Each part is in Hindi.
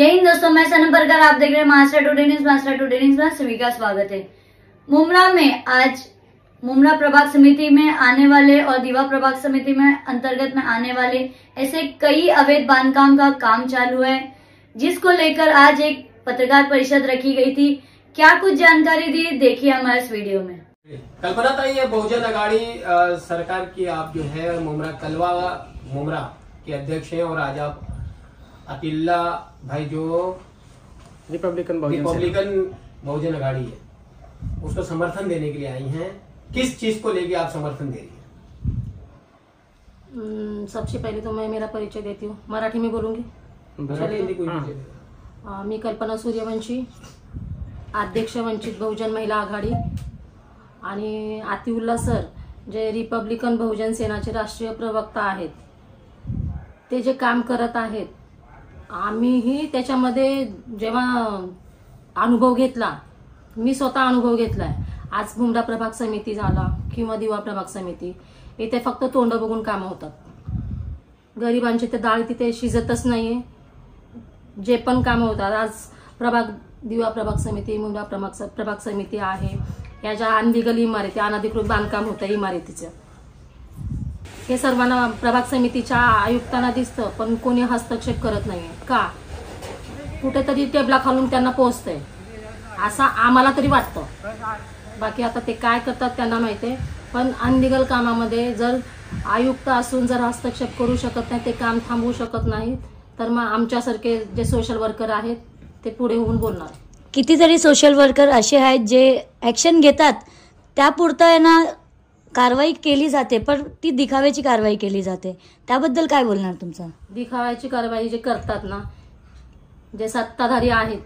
जय हिंद दोस्तों, मैं सनम परकर, आप देख रहे हैं मास्टर टुडे न्यूज में सभी का स्वागत है। मुमरा में आज मुमरा प्रभाग समिति में आने वाले और दीवा प्रभाग समिति में अंतर्गत में आने वाले ऐसे कई अवैध बांधकाम का काम चालू है, जिसको लेकर आज एक पत्रकार परिषद रखी गई थी। क्या कुछ जानकारी दी, देखिए हमारे इस वीडियो में। कल्पना ताई, ये बहुजन अघाड़ी सरकार की आप जो है मुमरा के अध्यक्ष हैं और आज आप अतिल्ला भाई जो रिपब्लिकन बहुजन अघाड़ी है उसको समर्थन देने के लिए आई हैं। किस चीज को लेके आप समर्थन दे रही हैं? सबसे पहले तो मैं मेरा परिचय देती हूँ, मराठी में बोलूंगी। मी कल्पना सूर्यवंशी, अध्यक्ष वंचित बहुजन महिला आघाडी, आणि अतिउल्ला सर जे रिपब्लिकन बहुजन सेनाचे राष्ट्रीय प्रवक्ता आहेत, ते जे काम करत आहेत, आम्हीही त्याच्यामध्ये जेव्हा अनुभव घेतला, मी स्वतः अनुभव घेतलाय। आज मुमरा प्रभाग समिती झाला किंवा दिवा प्रभाग समिती, इथे फक्त तोंड बघून कामं होतात। गरिबांची ते डाळ तिथे शिजतच नाहीये। जे पण कामं होतात, आज दिवा प्रभाग समिती, मुमरा प्रभाग समिती आहे, या ज्या अनलिगल इमारती, अनधिकृत बांधकाम होतं इमारतीचं, हे सर्वांना प्रभाग समितीच्या आयुक्तांना दिसतं, पण कोणी हस्तक्षेप करत नाहीये। का? कुठेतरी टेबला खालून त्यांना पोहोचतंय असं आम्हाला तरी वाटतं। बाकी आता ते काय करतात त्यांना माहिती, पण अनलिगल कामामध्ये जर आयुक्त असून जर हस्तक्षेप करू शकत नाही, ते काम थांबवू शकत नाही, तर मग आमच्यासारखे जे सोशल वर्कर आहेत ते पुढे होऊन बोलणार। कितीतरी सोशल वर्कर असे आहेत जे ऍक्शन घेतात, त्यापुरतं आहे ना कारवाई केली जाते, पण ती दिखाव्याची कारवाई केली जाते। त्याबद्दल काय बोलणार तुमचं? दिखाव्याची कारवाई जे करतात ना, जे सत्ताधारी आहेत,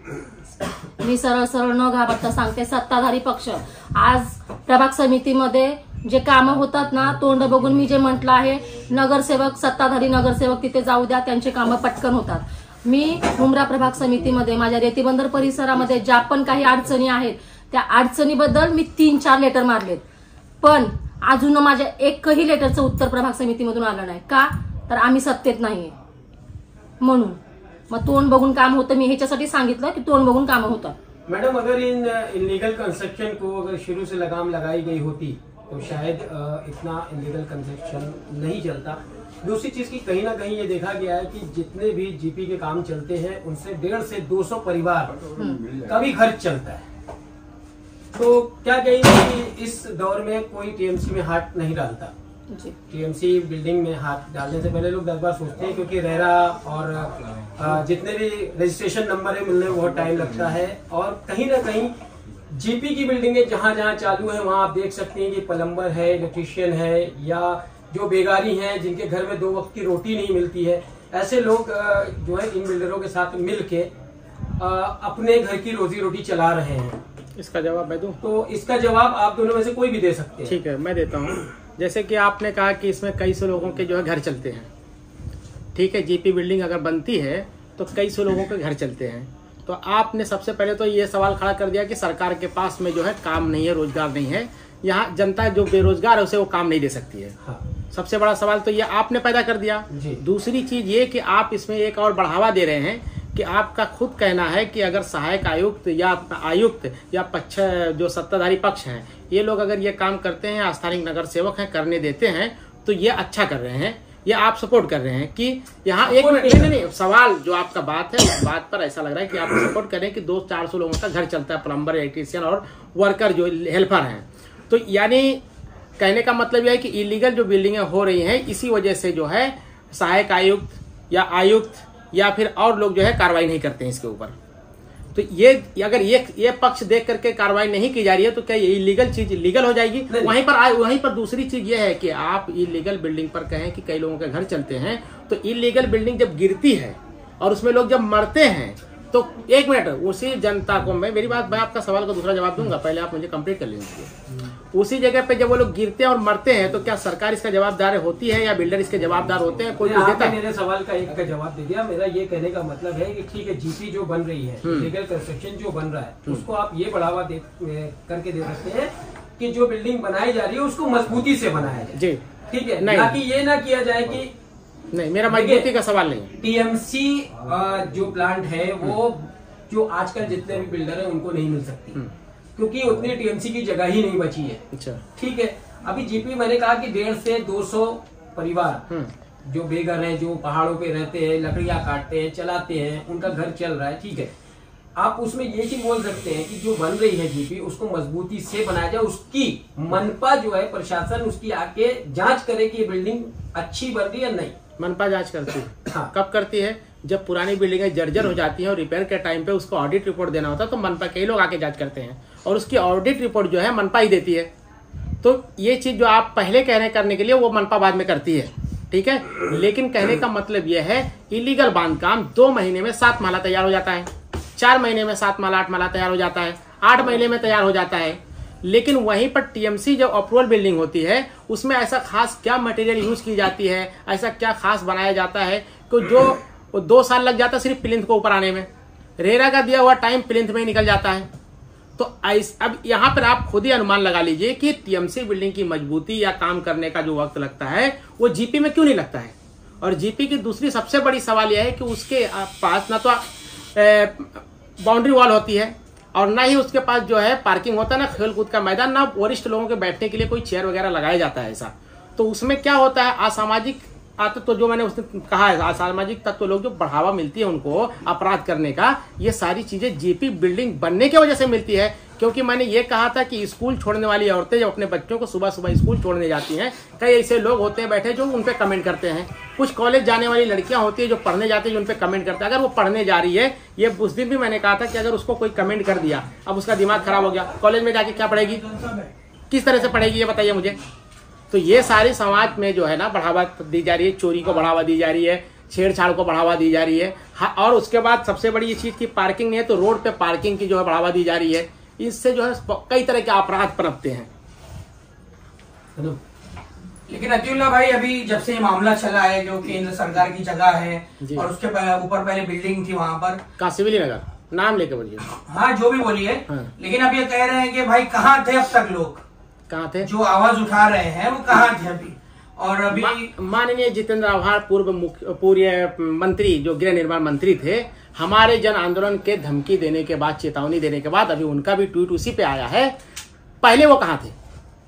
मी सरळ सरळ न घाबरता सांगते, सत्ताधारी पक्ष आज प्रभाग समितीमध्ये जे कामं होतात ना, तोंड बघून मी जे म्हटलं आहे, नगरसेवक, सत्ताधारी नगरसेवक तिथे जाऊ द्या, त्यांचे कामं पटकन होतात। मी मुमरा प्रभाग समितीमध्ये माझ्या रेतीबंदर परिसरामध्ये ज्या पण काही अडचणी आहेत, त्या अडचणीबद्दल मी 3-4 लेटर मारलेत, पण अजून माझ्या एकही लेटरचं उत्तर प्रभाग समितीमधून आलं नाही। का? तर आम्ही सत्तेत नाहीये म्हणून। मग तोंड बघून काम होतं, मी ह्याच्यासाठी सांगितलं की तोंड बघून काम होतं। मैडम, अगर इन इलीगल कंस्ट्रक्शन को अगर शुरू से लगाम लगाई गई होती तो शायद इतना इलीगल कंस्ट्रक्शन नहीं चलता। दूसरी चीज की कहीं ना कहीं ये देखा गया है कि जितने भी जीपी के काम चलते हैं उनसे 150 से 200 परिवार का भी खर्च चलता है। तो क्या कहेंगे कि इस दौर में कोई टीएमसी में हाथ नहीं डालता? टीएमसी बिल्डिंग में हाथ डालने से पहले लोग 10 बार सोचते हैं, क्योंकि रेरा और जितने भी रजिस्ट्रेशन नंबर है मिलने में बहुत टाइम लगता है। और कहीं ना कहीं जीपी की बिल्डिंगें जहां जहां चालू है वहां आप देख सकते हैं कि प्लम्बर है, इलेक्ट्रीशियन है, या जो बेगारी हैं जिनके घर में 2 वक्त की रोटी नहीं मिलती है, ऐसे लोग जो है इन बिल्डरों के साथ मिलके अपने घर की रोजी रोटी चला रहे हैं। इसका जवाब मैं दूं? तो इसका जवाब आप दोनों में से कोई भी दे सकते हैं। ठीक है, मैं देता हूं। जैसे कि आपने कहा कि इसमें कई सौ लोगों के जो है घर चलते हैं। ठीक है, जीपी बिल्डिंग अगर बनती है तो कई सौ लोगों के घर चलते हैं। तो आपने सबसे पहले तो ये सवाल खड़ा कर दिया कि सरकार के पास में जो है काम नहीं है, रोजगार नहीं है, यहाँ जनता जो बेरोजगार है उसे वो काम नहीं दे सकती है। हाँ। सबसे बड़ा सवाल तो ये आपने पैदा कर दिया। दूसरी चीज ये कि आप इसमें एक और बढ़ावा दे रहे हैं कि आपका खुद कहना है कि अगर सहायक आयुक्त या पक्ष जो सत्ताधारी पक्ष हैं, ये लोग अगर ये काम करते हैं, स्थानीय नगर सेवक हैं, करने देते हैं, तो ये अच्छा कर रहे हैं, ये आप सपोर्ट कर रहे हैं कि यहाँ एक नहीं, सवाल जो आपका बात है उस बात पर ऐसा लग रहा है कि आप सपोर्ट कर रहे हैं कि 200-400 लोगों का घर चलता है, प्लम्बर, इलेक्ट्रीशियन और वर्कर जो हेल्पर हैं। तो यानी कहने का मतलब यह है कि इलीगल जो बिल्डिंगें हो रही हैं, इसी वजह से जो है सहायक आयुक्त या फिर और लोग जो है कार्रवाई नहीं करते हैं इसके ऊपर। तो ये अगर ये पक्ष देख करके कार्रवाई नहीं की जा रही है तो क्या ये इलीगल चीज लीगल हो जाएगी? वहीं पर दूसरी चीज ये है कि आप इलीगल बिल्डिंग पर कहें कि कई लोगों के घर चलते हैं, तो इलीगल बिल्डिंग जब गिरती है और उसमें लोग जब मरते हैं, तो एक मिनट, उसी जनता को मैं आपका सवाल का दूसरा जवाब दूंगा, पहले आप मुझे कंप्लीट कर लीजिए। उसी जगह पे जब वो लोग गिरते हैं और मरते हैं, तो क्या सरकार इसका जवाबदार होती है या बिल्डर इसके जवाबदार होते हैं? कोई देता है? मेरे सवाल का एक का जवाब दे दिया। मेरा ये कहने का मतलब है कि ठीक है, जीपी जो बन रही है, लीगल कंस्ट्रक्शन जो बन रहा है, उसको आप ये बढ़ावा करके दे सकते हैं कि जो बिल्डिंग बनाई जा रही है उसको मजबूती से बनाया जाए। ठीक है, ना कि ये ना किया जाए कि नहीं, मेरा मजबूती का सवाल नहीं है। टीएमसी जो प्लांट है वो जो आजकल जितने भी बिल्डर हैं उनको नहीं मिल सकती, क्योंकि उतनी टीएमसी की जगह ही नहीं बची है। अच्छा, ठीक है। अभी जीपी मैंने कहा कि 150 से 200 परिवार जो बेघर हैं, जो पहाड़ों पे रहते हैं, लकड़ियां काटते हैं, चलाते हैं, उनका घर चल रहा है। ठीक है, आप उसमें ये चीज बोल सकते हैं कि जो बन रही है जीपी उसको मजबूती से बनाया जाए, उसकी मनपा जो है प्रशासन उसकी आके जांच करे कि ये बिल्डिंग अच्छी बन रही है या नहीं। मनपा जांच करती है। हाँ। कब करती है? जब पुरानी बिल्डिंगें जर्जर हो जाती हैं और रिपेयर के टाइम पे उसको ऑडिट रिपोर्ट देना होता है, तो मनपा के लोग आके जांच करते हैं और उसकी ऑडिट रिपोर्ट जो है मनपा ही देती है। तो ये चीज जो आप पहले कह रहे हैं करने के लिए, वो मनपा बाद में करती है। ठीक है, लेकिन कहने का मतलब यह है इलीगल बांधकाम 2 महीने में 7 माला तैयार हो जाता है, 4 महीने में 7 माला 8 माला तैयार हो जाता है, 8 महीने में तैयार हो जाता है। लेकिन वहीं पर टीएमसी जब अप्रूवल बिल्डिंग होती है उसमें ऐसा खास क्या मटेरियल यूज की जाती है, ऐसा क्या खास बनाया जाता है कि जो 2 साल लग जाता है सिर्फ प्लिंथ को ऊपर आने में। रेरा का दिया हुआ टाइम प्लिंथ में ही निकल जाता है। तो अब यहाँ पर आप खुद ही अनुमान लगा लीजिए कि टीएमसी बिल्डिंग की मजबूती या काम करने का जो वक्त लगता है वो जीपी में क्यों नहीं लगता है। और जीपी की दूसरी सबसे बड़ी सवाल यह है कि उसके पास ना तो बाउंड्री वॉल होती है और ना ही उसके पास जो है पार्किंग होता है, ना खेल कूद का मैदान, ना वरिष्ठ लोगों के बैठने के लिए कोई चेयर वगैरह लगाया जाता है ऐसा। तो उसमें क्या होता है, असामाजिक तो जो मैंने उसने कहा है, असामाजिक तत्व लोग जो बढ़ावा मिलती है उनको अपराध करने का, ये सारी चीजें जीपी बिल्डिंग बनने की वजह से मिलती है। क्योंकि मैंने ये कहा था कि स्कूल छोड़ने वाली औरतें जब अपने बच्चों को सुबह सुबह स्कूल छोड़ने जाती हैं, कई ऐसे लोग होते हैं बैठे जो उन पे कमेंट करते हैं। कुछ कॉलेज जाने वाली लड़कियां होती है जो पढ़ने जाती है जो उन पे कमेंट करते हैं। अगर वो पढ़ने जा रही है, ये उस दिन भी मैंने कहा था कि अगर उसको कोई कमेंट कर दिया, अब उसका दिमाग खराब हो गया, कॉलेज में जाके क्या पढ़ेगी, किस तरह से पढ़ेगी, ये बताइए मुझे। तो ये सारी समाज में जो है ना बढ़ावा दी जा रही है, चोरी को बढ़ावा दी जा रही है, छेड़छाड़ को बढ़ावा दी जा रही है। हाँ, और उसके बाद सबसे बड़ी ये चीज की पार्किंग नहीं है तो रोड पे पार्किंग की जो है बढ़ावा दी जा रही है। इससे जो है कई तरह के अपराध पनपते हैं। लेकिन अतिउल्लाह भाई, अभी जब से ये मामला चला है जो केंद्र सरकार की जगह है और उसके ऊपर पहले बिल्डिंग थी वहाँ पर, कासिविली नगर, नाम लेके बोलिए। हाँ, जो भी बोलिए। हाँ। लेकिन अब ये कह रहे हैं कि भाई कहाँ थे अब तक लोग, कहाँ थे जो आवाज उठा रहे हैं वो कहाँ थे अभी। और अभी माननीय जितेंद्र आव्हाड पूर्व मंत्री जो गृह निर्माण मंत्री थे, हमारे जन आंदोलन के धमकी देने के बाद, चेतावनी देने के बाद अभी उनका भी ट्वीट उसी पे आया है। पहले वो कहाँ थे?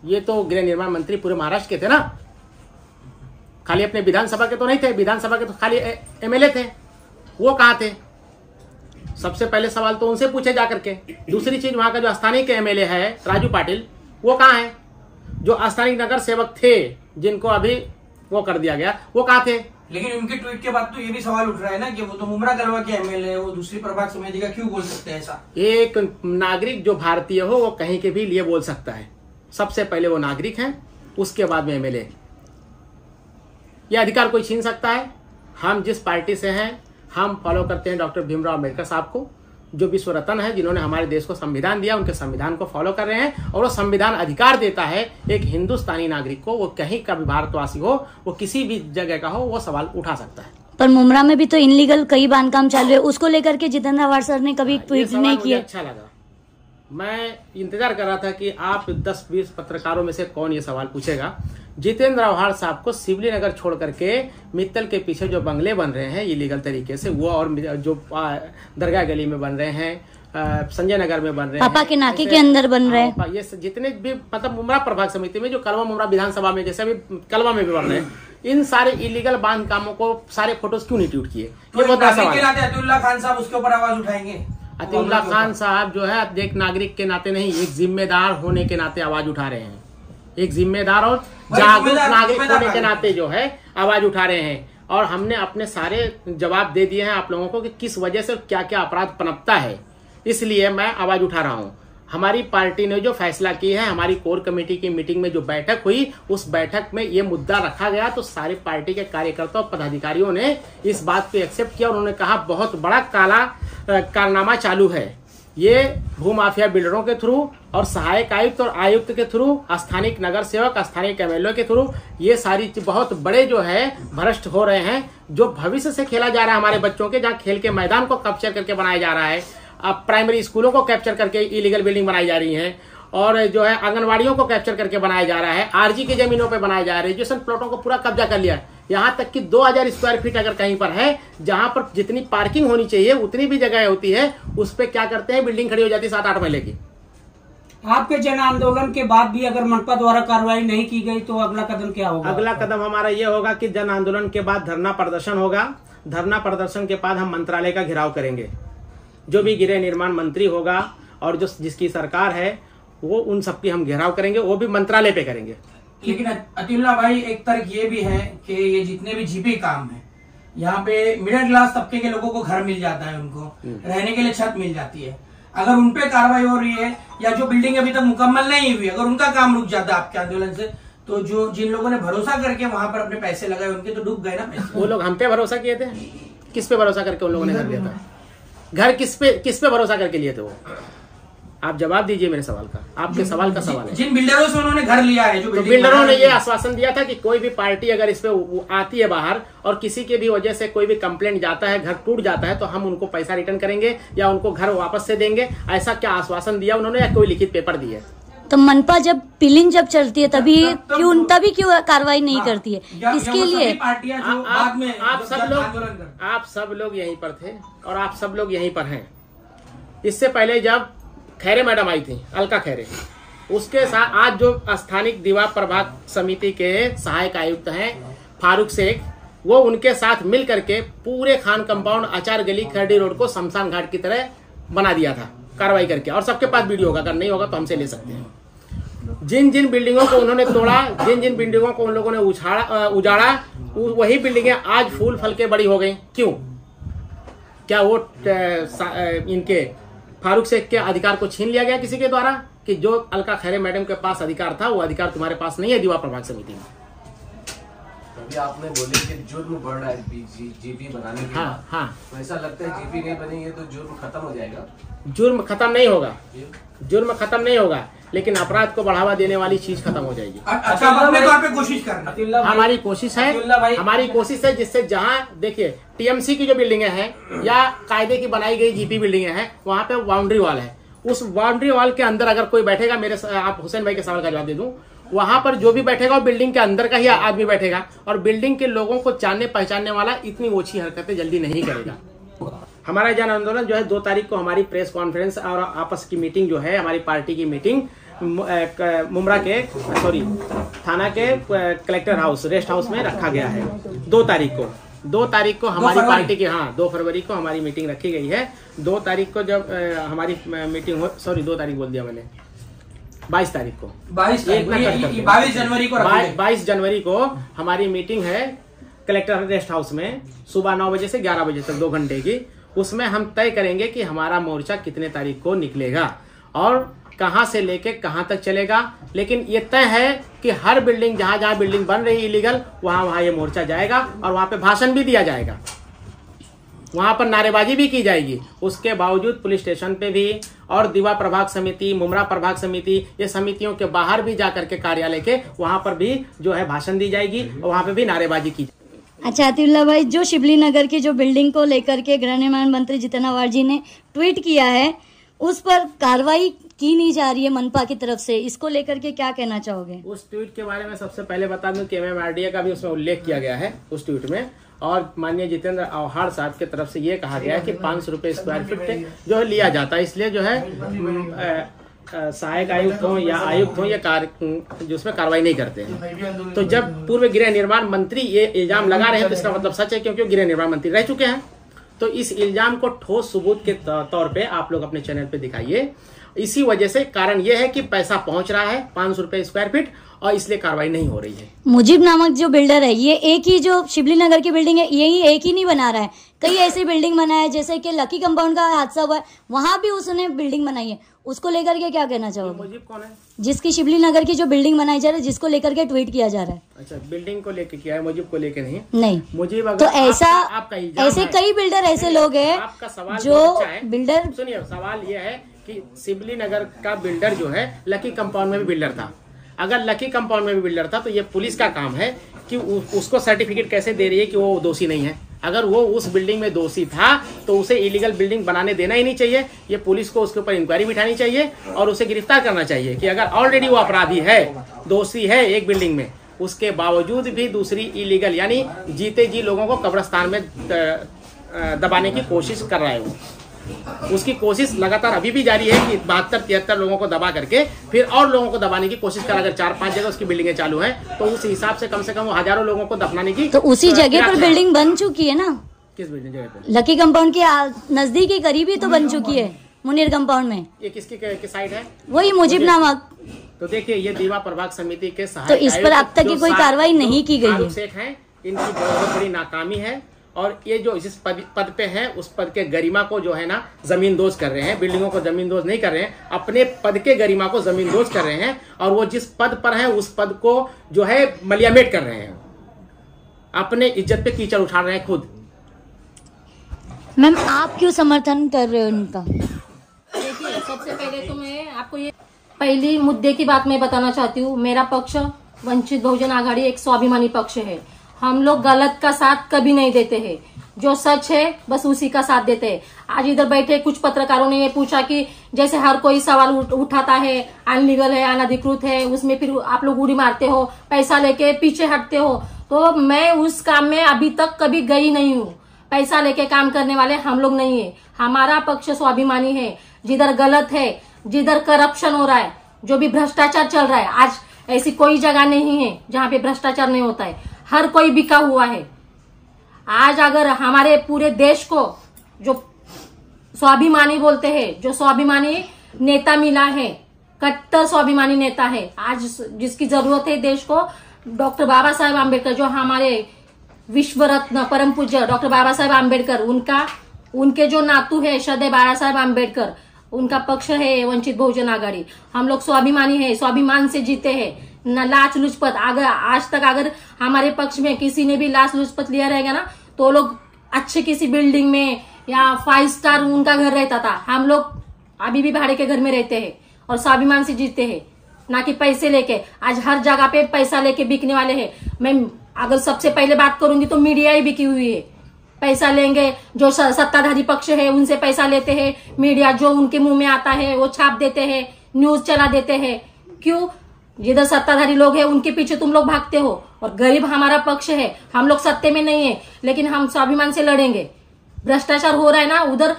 ये तो गृह निर्माण मंत्री पूरे महाराष्ट्र के थे ना, खाली अपने विधानसभा के तो नहीं थे, विधानसभा के तो खाली एमएलए थे। वो कहाँ थे? सबसे पहले सवाल तो उनसे पूछे जाकर के। दूसरी चीज, वहां का जो स्थानीय के एमएलए है राजू पाटिल, वो कहाँ है? जो स्थानीय नगर सेवक थे जिनको अभी वो कर दिया गया, वो कहाँ थे? लेकिन उनके ट्वीट के बाद तो ये भी सवाल उठ रहा है ना कि वो तो मुमरा गलवा के एमएलए है, वो दूसरी प्रभाग समिति का क्यों बोल सकते हैं ऐसा? एक नागरिक जो भारतीय हो वो कहीं के भी लिए बोल सकता है। सबसे पहले वो नागरिक हैं, उसके बाद में एमएलए। ये अधिकार कोई छीन सकता है? हम जिस पार्टी से हैं, हम फॉलो करते हैं डॉक्टर भीमराव अम्बेडकर साहब को, जो विश्व रत्न है, जिन्होंने हमारे देश को संविधान दिया। उनके संविधान को फॉलो कर रहे हैं और वो संविधान अधिकार देता है एक हिंदुस्तानी नागरिक को, वो कहीं का भी भारतवासी हो, वो किसी भी जगह का हो, वो सवाल उठा सकता है। पर मुमरा में भी तो इनलीगल कई बांधकाम चालू है, उसको लेकर के जितेंद्र आव्हाड सर ने कभी ट्वीट नहीं किया। अच्छा लगा, मैं इंतजार कर रहा था कि आप 10-20 पत्रकारों में से कौन ये सवाल पूछेगा। जितेंद्र आव्हाड साहब को सिवली नगर छोड़ करके मित्तल के पीछे जो बंगले बन रहे हैं इलीगल तरीके से, वो और जो दरगाह गली में बन रहे हैं, संजय नगर में बन रहे हैं, पापा के नाके के अंदर बन रहे हैं, ये जितने भी मतलब मुमरा प्रभाग समिति में, जो कलवा मुमरा विधानसभा में जैसे भी कलवा में भी बन रहे हैं, इन सारे इलीगल बांध कामों को सारे फोटोज क्यों नहीं ट्वीट किए? ये बहुत बड़ा सवाल है। अतिउल्लाह खान साहब उसके ऊपर आवाज उठाएंगे? अतिउल्लाह खान साहब जो है एक नागरिक के नाते नहीं, एक जिम्मेदार होने के नाते आवाज उठा रहे हैं। एक जिम्मेदार और जागरूक नागरिक होने के नाते जो है आवाज उठा रहे हैं। और हमने अपने सारे जवाब दे दिए हैं आप लोगों को कि किस वजह से क्या क्या अपराध पनपता है, इसलिए मैं आवाज उठा रहा हूं। हमारी पार्टी ने जो फैसला की है, हमारी कोर कमेटी की मीटिंग में जो बैठक हुई, उस बैठक में ये मुद्दा रखा गया तो सारी पार्टी के कार्यकर्ताओं पदाधिकारियों ने इस बात को एक्सेप्ट किया। उन्होंने कहा बहुत बड़ा काला कारनामा चालू है, ये भूमाफिया बिल्डरों के थ्रू और सहायक आयुक्त और आयुक्त के थ्रू, स्थानीय नगर सेवक, स्थानीय एमएलए के थ्रू, ये सारी बहुत बड़े जो है भ्रष्ट हो रहे हैं। जो भविष्य से खेला जा रहा है हमारे बच्चों के, जहाँ खेल के मैदान को कैप्चर करके बनाया जा रहा है, अब प्राइमरी स्कूलों को कैप्चर करके इलीगल बिल्डिंग बनाई जा रही है, और जो है आंगनवाड़ियों को कैप्चर करके बनाया जा रहा है, आरजी की जमीनों पे बनाया जा रहा है, रजिस्ट्रेशन प्लॉटों को पूरा कब्जा कर लिया है। यहाँ तक कि 2000 स्क्वायर फीट अगर कहीं पर है जहां पर जितनी पार्किंग होनी चाहिए उतनी भी जगह होती है, उस पर क्या करते हैं, बिल्डिंग खड़ी हो जाती है 7-8 महीने की। आपके जन आंदोलन के बाद भी अगर मनपा द्वारा कार्रवाई नहीं की गई तो अगला कदम क्या होगा? अगला कदम हमारा ये होगा कि जन आंदोलन के बाद धरना प्रदर्शन होगा। धरना प्रदर्शन के बाद हम मंत्रालय का घेराव करेंगे। जो भी गृह निर्माण मंत्री होगा और जो जिसकी सरकार है वो उन सबकी हम घेराव करेंगे, वो भी मंत्रालय पे करेंगे। लेकिन अतिउल्लाह भाई एक तर्क ये भी है कि ये जितने भी जीपी काम है, यहाँ पे मिडिल क्लास तबके के लोगों को घर मिल जाता है, उनको रहने के लिए छत मिल जाती है। अगर उनपे कार्रवाई हो रही है या जो बिल्डिंग अभी तक मुकम्मल नहीं हुई, अगर उनका काम रुक जाता है आपके आंदोलन से, तो जो जिन लोगों ने भरोसा करके वहां पर अपने पैसे लगाए उनके तो डूब गए ना पैसे। वो लोग हम पे भरोसा किए थे, किस पे भरोसा करके उन लोगों ने घर लिया था? घर किस पे भरोसा करके लिए थे वो? आप जवाब दीजिए मेरे सवाल का, आपके सवाल का सवाल है। जिन बिल्डरों से उन्होंने घर लिया है, जो तो बिल्डरों ने ये आश्वासन दिया था कि कोई भी पार्टी अगर इस पे आती है बाहर और किसी की भी वजह से कोई भी कंप्लेंट जाता है, घर टूट जाता है, तो हम उनको पैसा रिटर्न करेंगे या उनको घर वापस से देंगे। ऐसा क्या आश्वासन दिया उन्होंने या कोई लिखित पेपर दिए? तो मनपा जब पिलिंग जब चलती है तभी क्यों कार्रवाई नहीं करती है? इसके लिए आप सब लोग यहीं पर थे और आप सब लोग यहीं पर हैं। इससे पहले जब खैरे मैडम आई थी, अलका खैरे, उसके साथ आज जो स्थानिक दीवा प्रभाग समिति के सहायक आयुक्त हैं फारूक शेख, वो उनके साथ मिल करके पूरे खान कंपाउंड, आचार गली, खरडी रोड को शमशान घाट की तरह बना दिया था कार्रवाई करके। और सबके पास वीडियो होगा, अगर नहीं होगा तो हमसे ले सकते हैं। जिन जिन बिल्डिंगों को उन्होंने तोड़ा, जिन जिन बिल्डिंगों को उन लोगों ने उजाड़ा, वही बिल्डिंगें आज फूल फल के बड़ी हो गई। क्यों? क्या वो इनके फारूक शेख के अधिकार को छीन लिया गया किसी के द्वारा? कि जो अलका खैरे मैडम के पास अधिकार था वो अधिकार तुम्हारे पास नहीं है दीवा प्रभाग समिति में। अभी आपने बोले कि जुर्म बढ़ रहा है जीपी बनाने के बाद। हाँ, तो ऐसा लगता है जीपी नहीं बनेंगे तो जुर्म खत्म हो जाएगा? जुर्म खत्म नहीं होगा, जुर्म खत्म नहीं होगा, लेकिन अपराध को बढ़ावा देने वाली चीज खत्म हो जाएगी। अच्छा, अपने तौर पे कोशिश करना हमारी कोशिश है, जिससे जहां देखिए टीएमसी की जो बिल्डिंगें हैं या कायदे की बनाई गई जीपी बिल्डिंगें हैं, वहां पे बाउंड्री वॉल है। उस बाउंड्री वॉल के अंदर अगर कोई बैठेगा, आप हुसैन भाई के सवाल का जवाब दे दूं, वहां पर जो भी बैठेगा वो बिल्डिंग के अंदर का ही आदमी बैठेगा और बिल्डिंग के लोगों को जानने पहचानने वाला इतनी ओछी हरकतें जल्दी नहीं करेगा। हमारा जन आंदोलन जो है 2 तारीख को हमारी प्रेस कॉन्फ्रेंस और आपस की मीटिंग जो है, हमारी पार्टी की मीटिंग मुमरा के थाना के कलेक्टर हाउस, रेस्ट हाउस में रखा गया है 2 तारीख को हमारी पार्टी की 2 फरवरी को हमारी मीटिंग रखी गई है। 2 तारीख को जब हमारी मीटिंग हो, 2 तारीख बोल दिया मैंने, 22 तारीख को, 22 जनवरी को हमारी मीटिंग है कलेक्टर रेस्ट हाउस में सुबह 9 बजे से 11 बजे तक 2 घंटे की। उसमें हम तय करेंगे कि हमारा मोर्चा कितने तारीख को निकलेगा और कहां से लेके कहां तक चलेगा। लेकिन ये तय है कि हर बिल्डिंग, जहां जहां बिल्डिंग बन रही इलीगल, वहां ये मोर्चा जाएगा और वहां पे भाषण भी दिया जाएगा, वहां पर नारेबाजी भी की जाएगी। उसके बावजूद पुलिस स्टेशन पे भी और दीवा प्रभाग समिति, मुमरा प्रभाग समिति, ये समितियों के बाहर भी जाकर के कार्यालय के वहां पर भी जो है भाषण दी जाएगी और वहां पे भी नारेबाजी की। अच्छा अतिउल्लाह भाई, जो शिबली नगर की जो बिल्डिंग को लेकर के गृह निर्माण मंत्री जितेंद्र आव्हाड जी ने ट्वीट किया है, उस पर कार्रवाई की नहीं जा रही है मनपा की तरफ से, इसको लेकर के क्या कहना चाहोगे? उस ट्वीट के बारे में सबसे पहले बता दूं कि MMRDA का भी उसमें उल्लेख किया गया है उस ट्वीट में, और माननीय जितेंद्र आव्हाड साहब की तरफ से ये कहा गया है कि 500 रुपए स्क्वायर फीट जो है लिया जाता है। इसलिए जो है सहायक आयुक्त हो या आयुक्त हो या जो उसमें कार्रवाई नहीं करते हैं। तो जब पूर्व गृह निर्माण मंत्री ये इल्जाम लगा रहे हैं तो इसका मतलब सच है, क्योंकि गृह निर्माण मंत्री रह चुके हैं। तो इस इल्जाम को ठोस सबूत के तौर पे आप लोग अपने चैनल पे दिखाइए। इसी वजह से कारण यह है कि पैसा पहुंच रहा है 500 रुपए स्क्वायर फीट और इसलिए कार्रवाई नहीं हो रही है। मुजीब नामक जो बिल्डर है, ये एक ही जो शिबली नगर की बिल्डिंग है, यही एक ही नहीं बना रहा है, कई ऐसी बिल्डिंग बनाया है। जैसे कि लकी कंपाउंड का हादसा हुआ है, वहां भी उसने बिल्डिंग बनाई है, उसको लेकर के क्या कहना चाहोगे? मुजीब कौन है? जिसकी शिबली नगर की जो बिल्डिंग बनाई जा रही है, जिसको लेकर के ट्वीट किया जा रहा है। अच्छा, बिल्डिंग को लेकर किया है, मुजीब को लेकर नहीं। मुजीब तो ऐसा ऐसे कई बिल्डर ऐसे लोग हैं आपका सवाल जो बिल्डर, सुनिए, सवाल ये है कि शिबली नगर का बिल्डर जो है लकी कंपाउंड में भी बिल्डर था। अगर लकी कंपाउंड में भी बिल्डर था तो ये पुलिस का काम है कि उसको सर्टिफिकेट कैसे दे रही है कि वो दोषी नहीं है। अगर वो उस बिल्डिंग में दोषी था तो उसे इलीगल बिल्डिंग बनाने देना ही नहीं चाहिए। ये पुलिस को उसके ऊपर इंक्वायरी बिठानी चाहिए और उसे गिरफ्तार करना चाहिए कि अगर ऑलरेडी वो अपराधी है, दोषी है एक बिल्डिंग में, उसके बावजूद भी दूसरी इलीगल यानी जीते जी लोगों को कब्रिस्तान में दबाने की कोशिश कर रहा है वो। उसकी कोशिश लगातार अभी भी जारी है कि 72-73 लोगों को दबा करके फिर और लोगों को दबाने की कोशिश कर। अगर 4-5 जगह उसकी बिल्डिंगें चालू हैं तो उस हिसाब से कम वो हजारों लोगों को दफनाने की। तो उसी जगह पर बिल्डिंग बन चुकी है ना? किस बिल्डिंग जगह पे? लकी कंपाउंड के नजदीक ही करीब ही तो बन चुकी है, मुनीर कंपाउंड में। ये किसकी साइड है? वही मुजीब नामक। तो देखिए ये दीवा प्रभाग समिति के सहायक तो इस पर अब तक की कोई कार्रवाई नहीं की गई है। इनकी बहुत बड़ी नाकामी है और ये जो जिस पद पे है उस पद के गरिमा को जो है ना जमींदोज कर रहे हैं। बिल्डिंगों को जमींदोज नहीं कर रहे हैं, अपने पद के गरिमा को जमींदोज कर रहे हैं। और वो जिस पद पर है उस पद को जो है मलियामेट कर रहे हैं, अपने इज्जत पे कीचड़ उठा रहे हैं खुद। मैम आप क्यों समर्थन कर रहे हो उनका? देखिए सबसे पहले तो मैं आपको ये पहली मुद्दे की बात मैं बताना चाहती हूँ। मेरा पक्ष वंचित बहुजन आघाड़ी एक स्वाभिमानी पक्ष है। हम लोग गलत का साथ कभी नहीं देते हैं, जो सच है बस उसी का साथ देते हैं। आज इधर बैठे कुछ पत्रकारों ने ये पूछा कि जैसे हर कोई सवाल उठाता है, अनलीगल है, अनधिकृत है, उसमें फिर आप लोग उड़ी मारते हो, पैसा लेके पीछे हटते हो। तो मैं उस काम में अभी तक कभी गई नहीं हूँ। पैसा लेके काम करने वाले हम लोग नहीं है। हमारा पक्ष स्वाभिमानी है। जिधर गलत है, जिधर करप्शन हो रहा है, जो भी भ्रष्टाचार चल रहा है, आज ऐसी कोई जगह नहीं है जहाँ पे भ्रष्टाचार नहीं होता है। हर कोई बिका हुआ है। आज अगर हमारे पूरे देश को जो स्वाभिमानी बोलते हैं, जो स्वाभिमानी नेता मिला है, कट्टर स्वाभिमानी नेता है, आज जिसकी जरूरत है देश को, डॉक्टर बाबा साहेब आम्बेडकर, जो हमारे विश्व रत्न परम पूज्य डॉक्टर बाबा साहेब आम्बेडकर, उनके जो नातू है श्रद्धेय बाबा साहेब आम्बेडकर, उनका पक्ष है वंचित बहुजन आघाड़ी। हम लोग स्वाभिमानी है, स्वाभिमान से जीते हैं, न लाच लुचपत। अगर आज तक अगर हमारे पक्ष में किसी ने भी लाच लुचपत लिया रहेगा ना, तो लोग अच्छे किसी बिल्डिंग में या 5 स्टार उनका घर रहता था। हम लोग अभी भी भाड़े के घर में रहते हैं और स्वाभिमान से जीते हैं, ना कि पैसे लेके। आज हर जगह पे पैसा लेके बिकने वाले हैं। मैं अगर सबसे पहले बात करूंगी तो मीडिया ही बिकी हुई है। पैसा लेंगे, जो सत्ताधारी पक्ष है उनसे पैसा लेते हैं। मीडिया जो उनके मुंह में आता है वो छाप देते हैं, न्यूज चला देते हैं। क्यों? जिधर सत्ताधारी लोग हैं उनके पीछे तुम लोग भागते हो। और गरीब हमारा पक्ष है, हम लोग सत्ते में नहीं है, लेकिन हम स्वाभिमान से लड़ेंगे। भ्रष्टाचार हो रहा है ना, उधर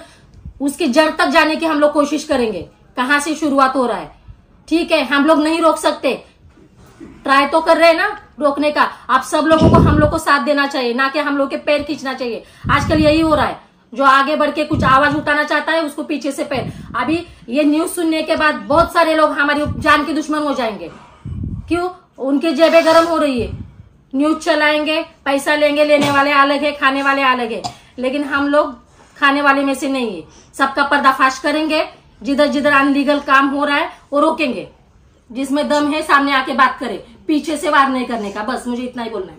उसकी जड़ तक जाने की हम लोग कोशिश करेंगे। कहां से शुरुआत हो रहा है, ठीक है, हम लोग नहीं रोक सकते, ट्राई तो कर रहे हैं ना रोकने का। आप सब लोगों को हम लोग को साथ देना चाहिए, ना कि हम लोग के पैर खींचना चाहिए। आजकल यही हो रहा है, जो आगे बढ़ के कुछ आवाज उठाना चाहता है उसको पीछे से पैर। अभी ये न्यूज सुनने के बाद बहुत सारे लोग हमारी जान के दुश्मन हो जाएंगे। क्यों? उनकी जेबें गर्म हो रही है, न्यूज चलाएंगे, पैसा लेंगे। लेने वाले अलग है, खाने वाले अलग है, लेकिन हम लोग खाने वाले में से नहीं है। सबका पर्दाफाश करेंगे, जिधर जिधर अनलीगल काम हो रहा है वो रोकेंगे। जिसमें दम है सामने आके बात करे, पीछे से वार नहीं करने का। बस मुझे इतना ही बोलना है।